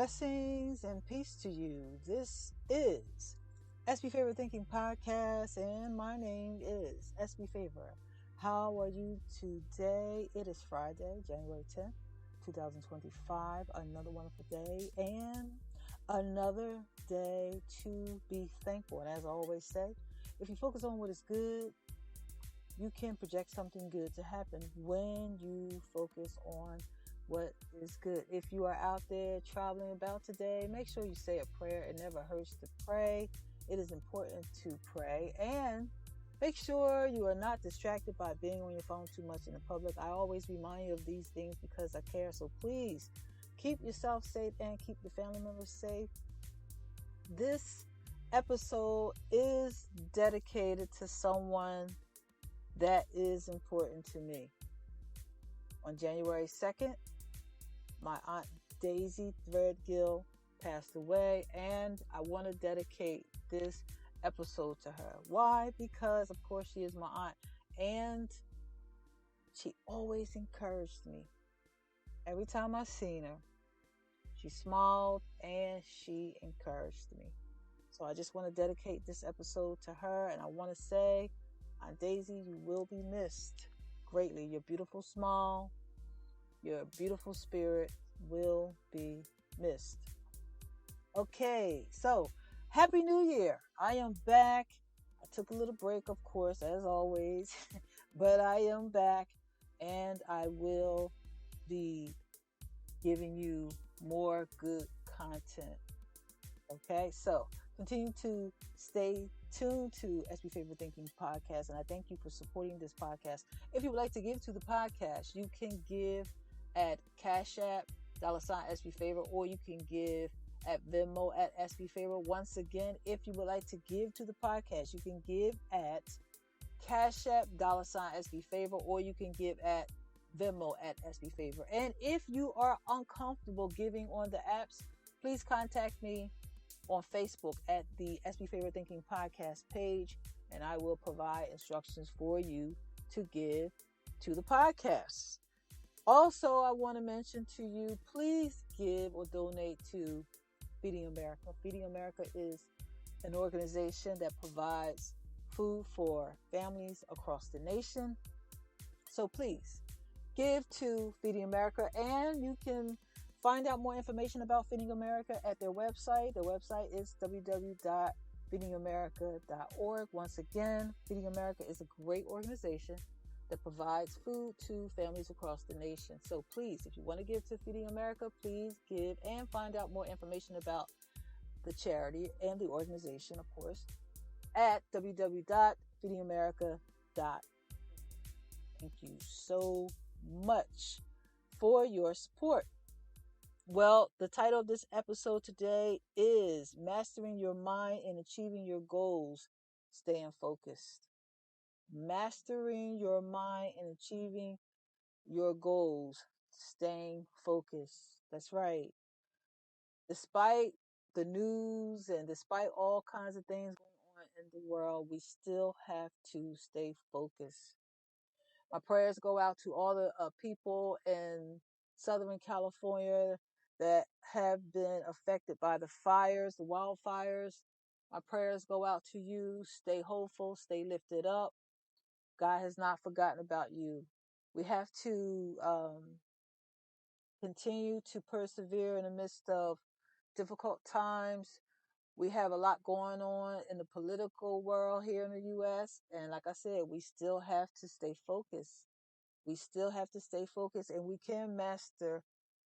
Blessings and peace to you. This is SB Favor Thinking Podcast, and my name is SB Favor. How are you today? It is Friday, January 10th, 2025. Another wonderful day and another day to be thankful. And as I always say, if you focus on what is good, you can project something good to happen when you focus on what is good. If you are out there traveling about today, make sure you say a prayer. It never hurts to pray. It is important to pray. And make sure you are not distracted by being on your phone too much in the public. I always remind you of these things because I care. So please keep yourself safe and keep your family members safe. This episode is dedicated to someone that is important to me. On January 2nd, my Aunt Daisy Threadgill passed away, and I want to dedicate this episode to her. Why? Because, of course, she is my aunt, and she always encouraged me. Every time I seen her, she smiled and she encouraged me. So I just want to dedicate this episode to her, and I want to say, Aunt Daisy, you will be missed greatly. Your beautiful smile, your beautiful spirit will be missed. Okay, so Happy New Year. I am back. I took a little break, of course, as always, but I am back, and I will be giving you more good content. Okay, so continue to stay tuned to SB Favor Thinking Podcast, and I thank you for supporting this podcast. If you would like to give to the podcast, you can give at Cash App, $SB Favor, or you can give at Venmo at SB Favor. Once again, if you would like to give to the podcast, you can give at Cash App, $SB Favor, or you can give at Venmo at SB Favor. And if you are uncomfortable giving on the apps, please contact me on Facebook at the SB Favor Thinking Podcast page, and I will provide instructions for you to give to the podcast. Also, I want to mention to you, please give or donate to Feeding America. Feeding America is an organization that provides food for families across the nation. So please give to Feeding America, and you can find out more information about Feeding America at their website. Their website is www.feedingamerica.org. Once again, Feeding America is a great organization that provides food to families across the nation. So please, if you want to give to Feeding America, please give and find out more information about the charity and the organization, of course, at www.feedingamerica.org. Thank you so much for your support. Well, the title of this episode today is Mastering Your Mind and Achieving Your Goals, Staying Focused. Mastering your mind and achieving your goals, staying focused. That's right. Despite the news and despite all kinds of things going on in the world, we still have to stay focused. My prayers go out to all the people in Southern California that have been affected by the fires, the wildfires. My prayers go out to you. Stay hopeful, stay lifted up. God has not forgotten about you. We have to continue to persevere in the midst of difficult times. We have a lot going on in the political world here in the U.S. And like I said, we still have to stay focused. We still have to stay focused, and we can master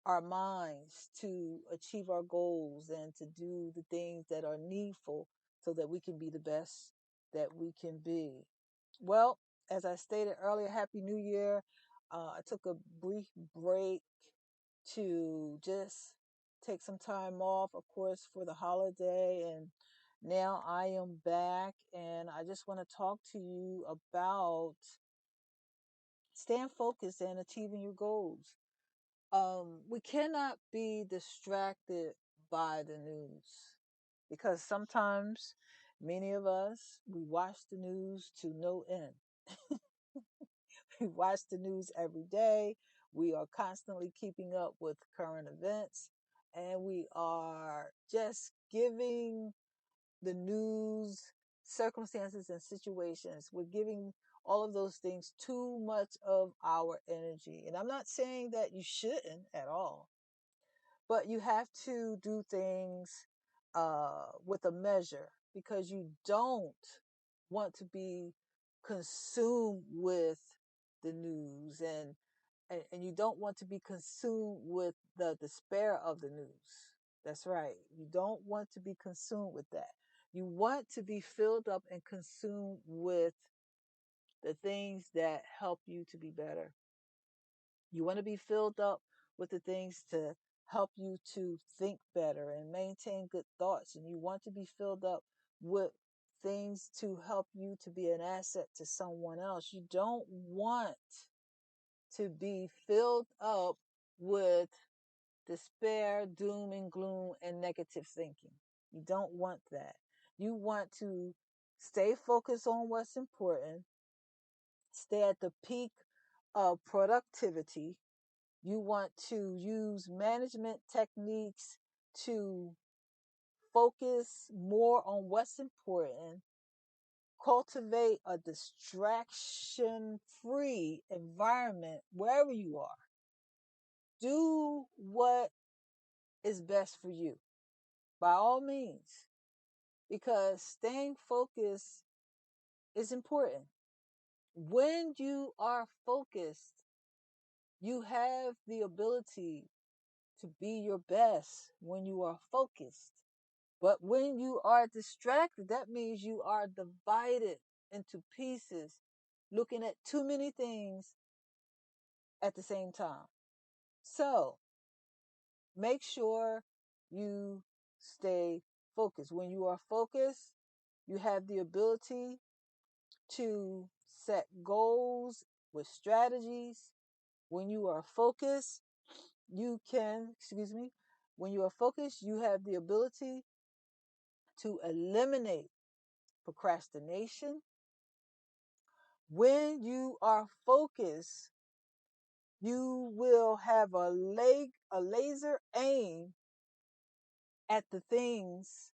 our minds to achieve our goals and to do the things that are needful so that we can be the best that we can be. Well, as I stated earlier, Happy New Year. I took a brief break to just take some time off, of course, for the holiday. And now I am back, and I just want to talk to you about staying focused and achieving your goals. We cannot be distracted by the news because sometimes many of us, we watch the news to no end. We watch the news every day. We are constantly keeping up with current events. and we are just giving the news, circumstances, and situations. We're giving all of those things too much of our energy. And I'm not saying that you shouldn't at all, but you have to do things with a measure, because you don't want to be consumed with the news, and you don't want to be consumed with the despair of the news. That's right. You don't want to be consumed with that. You want to be filled up and consumed with the things that help you to be better. You want to be filled up with the things to help you to think better and maintain good thoughts. And you want to be filled up with things to help you to be an asset to someone else. You don't want to be filled up with despair, doom and gloom, and negative thinking. You don't want that. You want to stay focused on what's important, stay at the peak of productivity. You want to use management techniques to focus more on what's important, cultivate a distraction free environment wherever you are. Do what is best for you by all means, because staying focused is important. When you are focused, you have the ability to be your best when you are focused. But when you are distracted, that means you are divided into pieces, looking at too many things at the same time. So make sure you stay focused. When you are focused, you have the ability to set goals with strategies. When you are focused, when you are focused, you have the ability to eliminate procrastination. When you are focused, you will have a laser aim at the things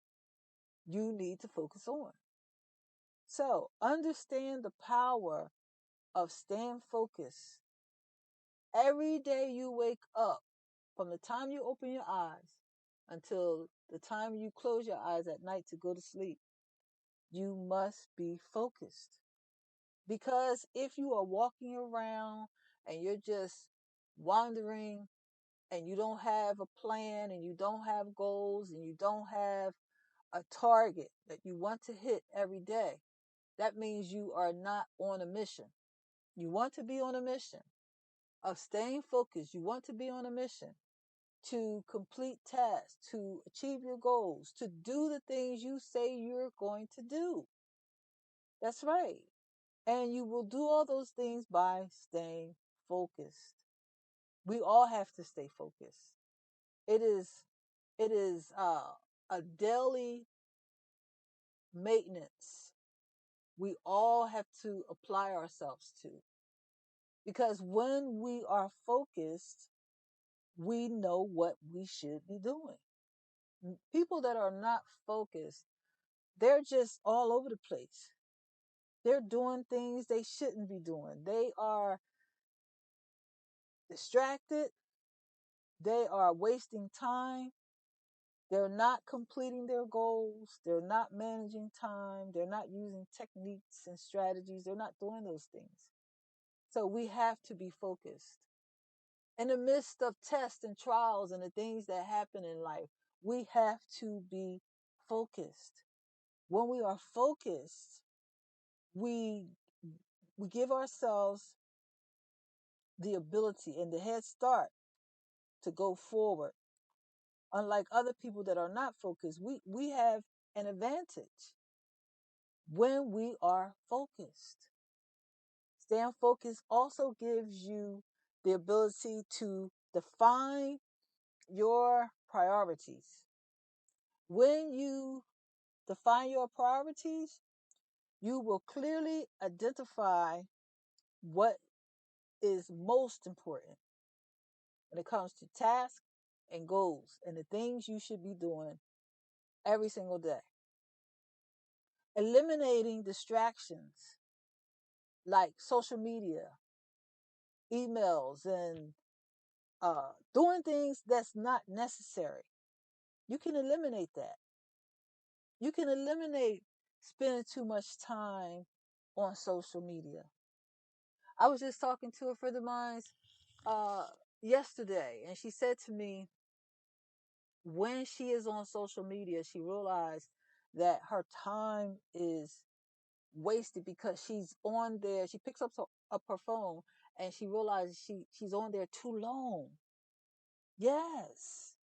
you need to focus on. So understand the power of staying focused. Every day you wake up, from the time you open your eyes until the time you close your eyes at night to go to sleep, you must be focused. Because if you are walking around and you're just wandering, and you don't have a plan, and you don't have goals, and you don't have a target that you want to hit every day, that means you are not on a mission. You want to be on a mission of staying focused. You want to be on a mission to complete tasks, to achieve your goals, to do the things you say you're going to do. That's right. And you will do all those things by staying focused. We all have to stay focused. It is a daily maintenance we all have to apply ourselves to, because when we are focused, we know what we should be doing. People that are not focused, they're just all over the place. They're doing things they shouldn't be doing. They are distracted. They are wasting time. They're not completing their goals. They're not managing time. They're not using techniques and strategies. They're not doing those things. So we have to be focused. In the midst of tests and trials and the things that happen in life, we have to be focused. When we are focused, we give ourselves the ability and the head start to go forward. Unlike other people that are not focused, we have an advantage when we are focused. Staying focused also gives you the ability to define your priorities. When you define your priorities, you will clearly identify what is most important when it comes to tasks, and goals and the things you should be doing every single day. Eliminating distractions like social media, emails, and doing things that's not necessary. You can eliminate that. You can eliminate spending too much time on social media. I was just talking to a friend of mine uh, yesterday, and she said to me, when she is on social media, she realized that her time is wasted because she's on there. She picks up her phone and she realizes she's on there too long. Yes.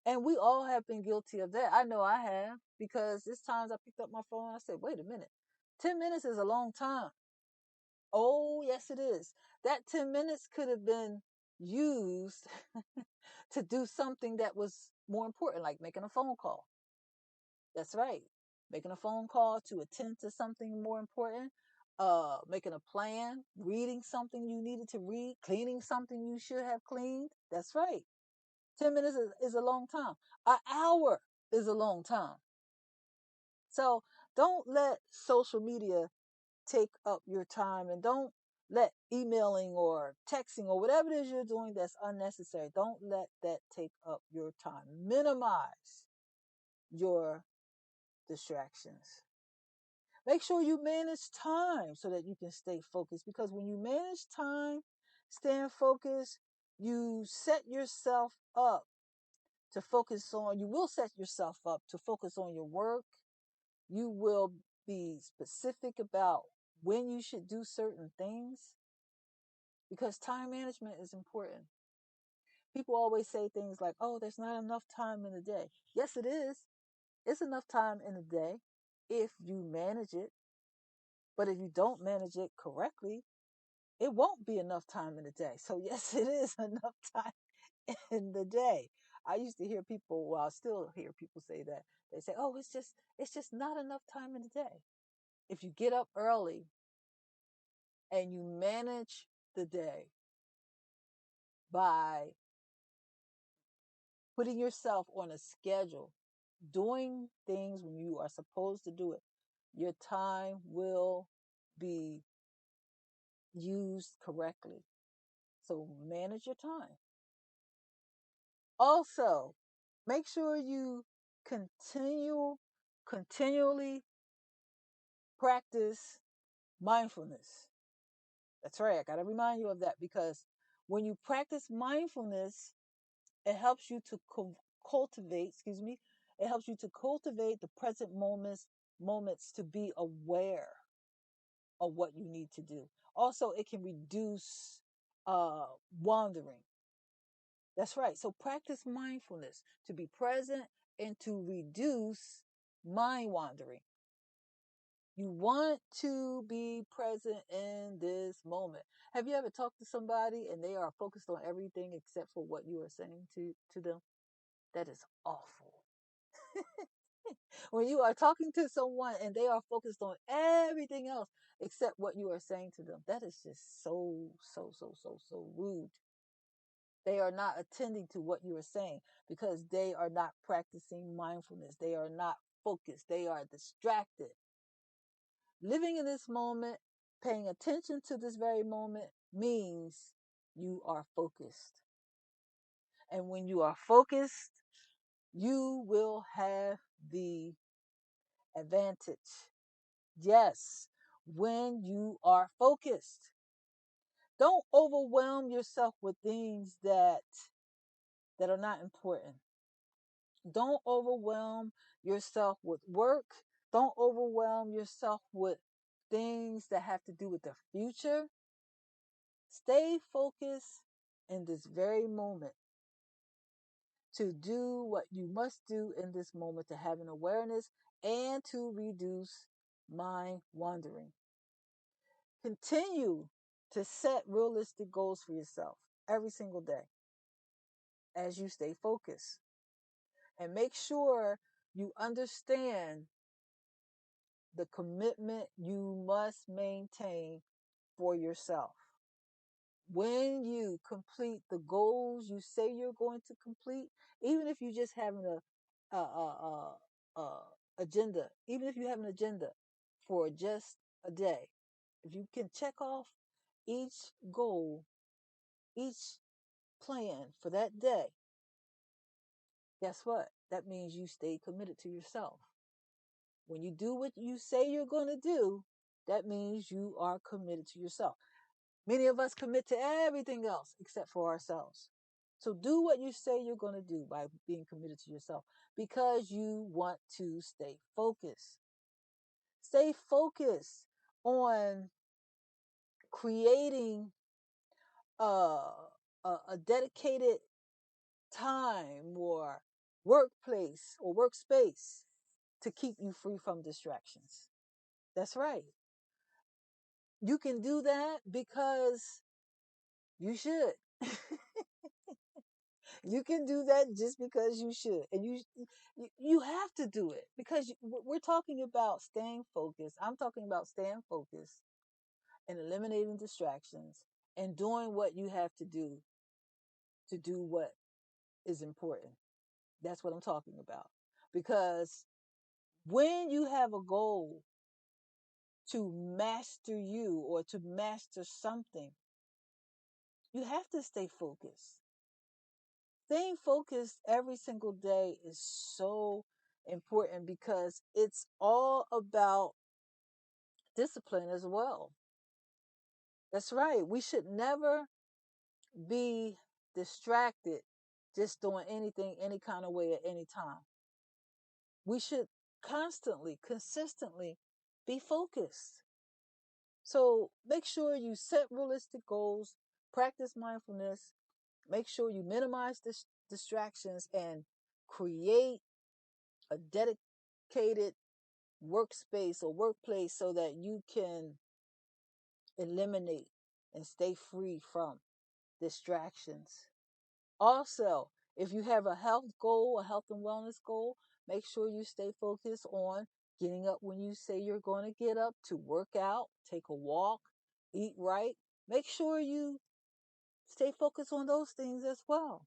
And we all have been guilty of that. I know I have, because there's times I picked up my phone and I said, wait a minute, 10 minutes is a long time. Oh, yes, it is. That 10 minutes could have been used to do something that was more important, like making a phone call. That's right. Making a phone call to attend to something more important, making a plan, reading something you needed to read, cleaning something you should have cleaned. That's right. 10 minutes is a long time. An hour is a long time. So don't let social media take up your time, and don't let emailing or texting or whatever it is you're doing that's unnecessary. Don't let that take up your time. Minimize your distractions. Make sure you manage time so that you can stay focused, because when you manage time, staying focused, you set yourself up to focus on, you will set yourself up to focus on your work. You will be specific about when you should do certain things, because time management is important. People always say things like, oh, there's not enough time in the day. Yes, it is. It's enough time in the day if you manage it. But if you don't manage it correctly, it won't be enough time in the day. So, yes, it is enough time in the day. I used to hear people, well, I still hear people say that. They say, oh, it's just not enough time in the day. If you get up early and you manage the day by putting yourself on a schedule, doing things when you are supposed to do it, your time will be used correctly. So manage your time. Also, make sure you continually practice mindfulness. That's right. I got to remind you of that, because when you practice mindfulness, it helps you to cultivate, excuse me, it helps you to cultivate the present moments to be aware of what you need to do. Also, it can reduce wandering. That's right. So practice mindfulness to be present and to reduce mind wandering. You want to be present in this moment. Have you ever talked to somebody and they are focused on everything except for what you are saying to them? That is awful. When you are talking to someone and they are focused on everything else except what you are saying to them, that is just so rude. They are not attending to what you are saying because they are not practicing mindfulness. They are not focused. They are distracted. Living in this moment, paying attention to this very moment, means you are focused. And when you are focused, you will have the advantage. Yes, when you are focused. Don't overwhelm yourself with things that are not important. Don't overwhelm yourself with work. Don't overwhelm yourself with things that have to do with the future. Stay focused in this very moment to do what you must do in this moment, to have an awareness and to reduce mind wandering. Continue to set realistic goals for yourself every single day as you stay focused. And make sure you understand the commitment you must maintain for yourself. when you complete the goals you say you're going to complete, even if you just having a agenda, even if you have an agenda for just a day, if you can check off each goal, each plan for that day, guess what? That means you stay committed to yourself. When you do what you say you're going to do, that means you are committed to yourself. Many of us commit to everything else except for ourselves. So do what you say you're going to do by being committed to yourself because you want to stay focused. Stay focused on creating a dedicated time or workplace or workspace to keep you free from distractions. That's right. You can do that because you should. You can do that just because you should, and you have to do it because we're talking about staying focused. I'm talking about staying focused and eliminating distractions and doing what you have to do what is important. That's what I'm talking about. Because when you have a goal to master you or to master something, you have to stay focused. Staying focused every single day is so important because it's all about discipline as well. That's right. We should never be distracted just doing anything any kind of way at any time. We should constantly, consistently be focused. So make sure you set realistic goals, practice mindfulness, make sure you minimize distractions, and create a dedicated workspace or workplace so that you can eliminate and stay free from distractions. Also, if you have a health goal, a health and wellness goal, make sure you stay focused on getting up when you say you're going to get up to work out, take a walk, eat right. Make sure you stay focused on those things as well.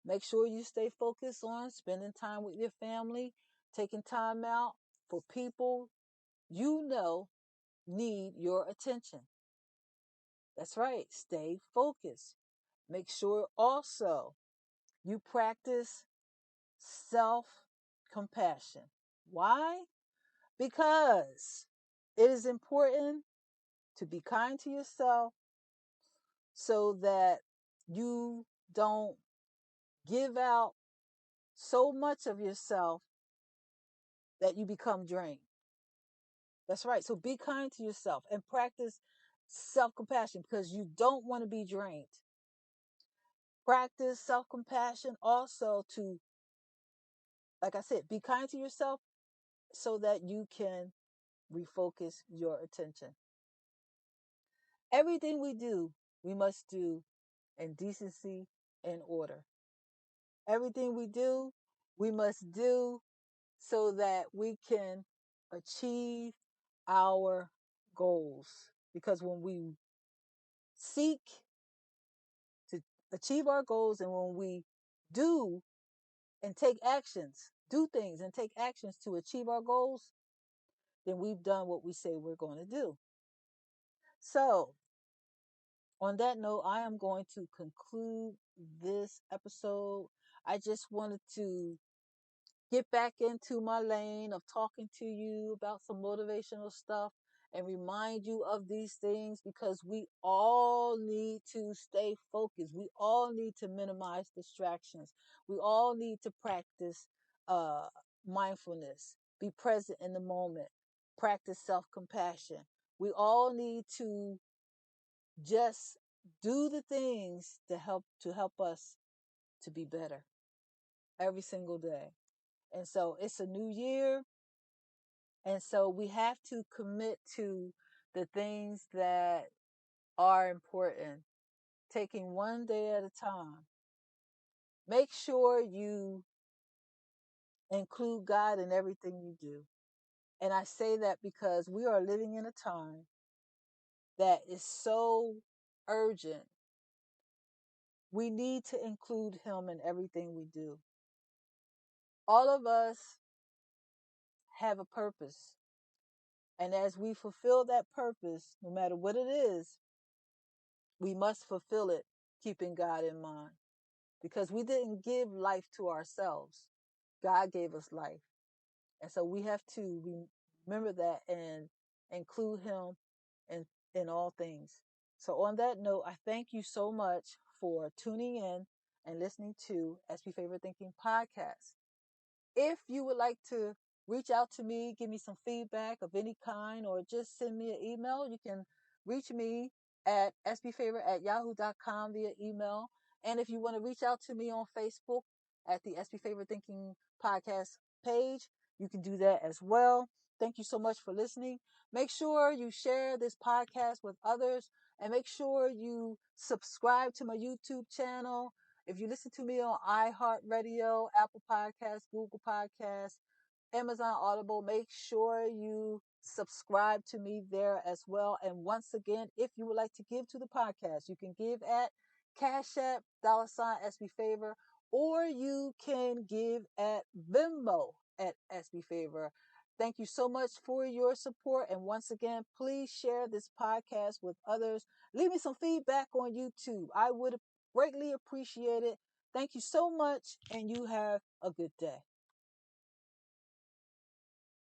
Make sure you stay focused on spending time with your family, taking time out for people you know need your attention. That's right. Stay focused. Make sure also you practice self compassion. Why? Because it is important to be kind to yourself so that you don't give out so much of yourself that you become drained. That's right. So be kind to yourself and practice self compassion because you don't want to be drained. Practice self compassion also to, like I said, be kind to yourself so that you can refocus your attention. Everything we do, we must do in decency and order. Everything we do, we must do so that we can achieve our goals. Because when we seek to achieve our goals and when we do and take actions, do things and take actions to achieve our goals, then we've done what we say we're going to do. So, on that note, I am going to conclude this episode. I just wanted to get back into my lane of talking to you about some motivational stuff and remind you of these things because we all need to stay focused. We all need to minimize distractions. We all need to practice uh, mindfulness, be present in the moment, practice self compassion. We all need to just do the things to help us to be better every single day. And so it's a new year. And so we have to commit to the things that are important, taking one day at a time. Make sure you include God in everything you do. And I say that because we are living in a time that is so urgent. We need to include him in everything we do. All of us have a purpose. And as we fulfill that purpose, no matter what it is, we must fulfill it keeping God in mind. Because we didn't give life to ourselves. God gave us life. And so we have to remember that and include him in all things. So on that note, I thank you so much for tuning in and listening to SB Favorite Thinking Podcast. If you would like to reach out to me, give me some feedback of any kind, or just send me an email, you can reach me at sbfavor@yahoo.com via email. And if you want to reach out to me on Facebook at the SB Favorite Thinking Podcast page, you can do that as well. Thank you so much for listening. Make sure you share this podcast with others, and make sure you subscribe to my YouTube channel. If you listen to me on iHeartRadio, Apple Podcasts, Google Podcasts, Amazon Audible, make sure you subscribe to me there as well. And once again, if you would like to give to the podcast, you can give at Cash App, $SB or you can give at Venmo at SB Favor. Thank you so much for your support. And once again, please share this podcast with others. Leave me some feedback on YouTube. I would greatly appreciate it. Thank you so much, and you have a good day.